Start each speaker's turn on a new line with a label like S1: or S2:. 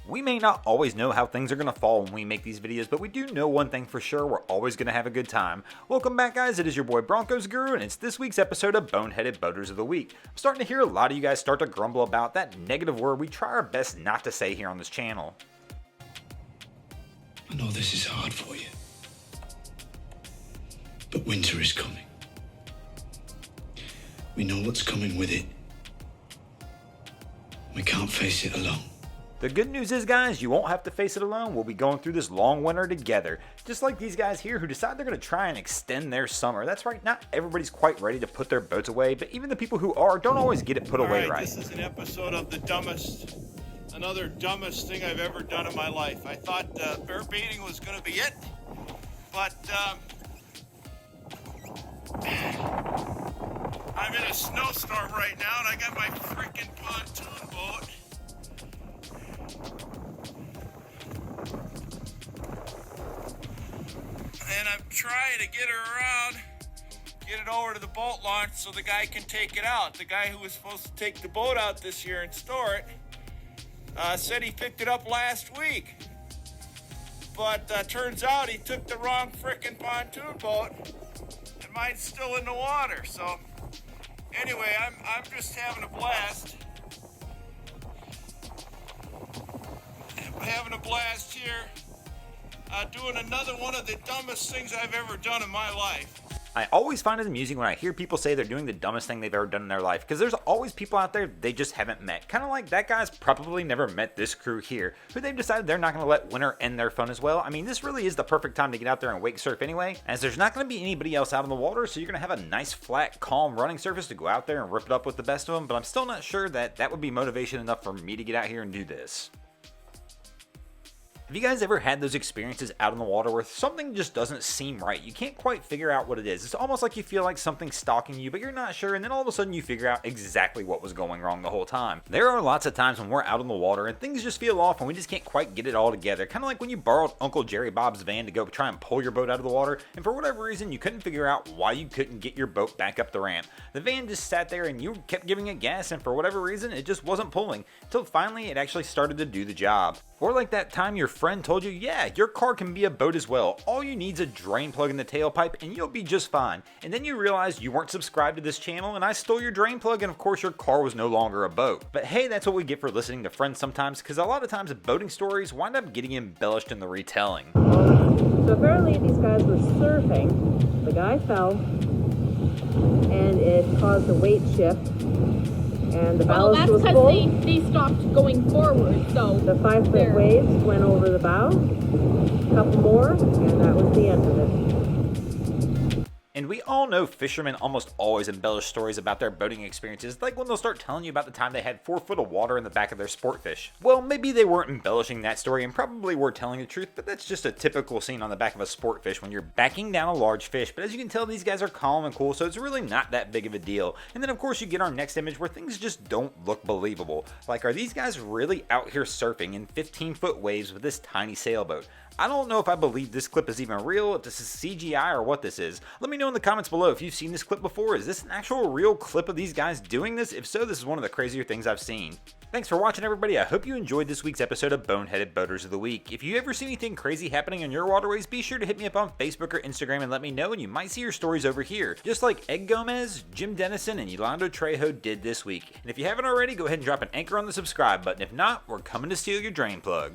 S1: We may not always know how things are going to fall when we make these videos, but we do know one thing for sure: we're always going to have a good time. Welcome back, guys. It is your boy Broncos Guru, and it's this week's episode of Boneheaded Boaters of the Week. I'm starting to hear a lot of you guys start to grumble about that negative word we try our best not to say here on this channel.
S2: I know this is hard for you, but winter is coming. We know what's coming with it. We can't face it alone.
S1: The good news is, guys, you won't have to face it alone. We'll be going through this long winter together. Just like these guys here who decide they're going to try and extend their summer. That's right, not everybody's quite ready to put their boats away, but even the people who are don't always get it put away right.
S3: This is an episode of another dumbest thing I've ever done in my life. I thought bear baiting was going to be it, but I'm in a snowstorm right now, and I got my freaking pontoon boat. And I'm trying to get her around, get it over to the boat launch so the guy can take it out. The guy who was supposed to take the boat out this year and store it said he picked it up last week. But turns out he took the wrong frickin' pontoon boat, and mine's still in the water. So anyway, I'm just having a blast. Having a blast here. Doing another one of the dumbest things I've ever done in my life.
S1: I always find it amusing when I hear people say they're doing the dumbest thing they've ever done in their life, because there's always people out there they just haven't met. Kind of like that guy's probably never met this crew here, who they've decided they're not going to let winter end their fun as well. I mean, this really is the perfect time to get out there and wake surf anyway, as there's not going to be anybody else out on the water, so you're going to have a nice, flat, calm running surface to go out there and rip it up with the best of them, but I'm still not sure that would be motivation enough for me to get out here and do this. Have you guys ever had those experiences out on the water where something just doesn't seem right? You can't quite figure out what it is. It's almost like you feel like something's stalking you, but you're not sure, and then all of a sudden you figure out exactly what was going wrong the whole time. There are lots of times when we're out on the water and things just feel off and we just can't quite get it all together. Kind of like when you borrowed Uncle Jerry Bob's van to go try and pull your boat out of the water, and for whatever reason you couldn't figure out why you couldn't get your boat back up the ramp. The van just sat there and you kept giving it gas, and for whatever reason it just wasn't pulling, until finally it actually started to do the job. Or like that time your friend told you, yeah, your car can be a boat as well. All you need is a drain plug in the tailpipe and you'll be just fine. And then you realize you weren't subscribed to this channel and I stole your drain plug, and of course your car was no longer a boat. But hey, that's what we get for listening to friends sometimes, because a lot of times boating stories wind up getting embellished in the retelling.
S4: So apparently these guys were surfing, the guy fell, and it caused a weight shift. And the ballast was full.
S5: Well, that's because they stopped going forward, so...
S4: The 5-foot waves went over the bow, a couple more, and that was the end of it.
S1: And we all know fishermen almost always embellish stories about their boating experiences, like when they'll start telling you about the time they had 4 foot of water in the back of their sport fish. Well, maybe they weren't embellishing that story and probably were telling the truth, but that's just a typical scene on the back of a sport fish when you're backing down a large fish. But as you can tell, these guys are calm and cool, so it's really not that big of a deal. And then of course you get our next image where things just don't look believable. Like, are these guys really out here surfing in 15-foot waves with this tiny sailboat? I don't know if I believe this clip is even real, if this is CGI or what this is. Let me know in the comments below if you've seen this clip before. Is this an actual real clip of these guys doing this? If so, this is one of the crazier things I've seen. Thanks for watching, everybody. I hope you enjoyed this week's episode of Boneheaded Boaters of the Week. If you ever see anything crazy happening in your waterways, be sure to hit me up on Facebook or Instagram and let me know, and you might see your stories over here, just like Ed Gomez, Jim Dennison, and Yolando Trejo did this week. And if you haven't already, go ahead and drop an anchor on the subscribe button. If not, we're coming to steal your drain plug.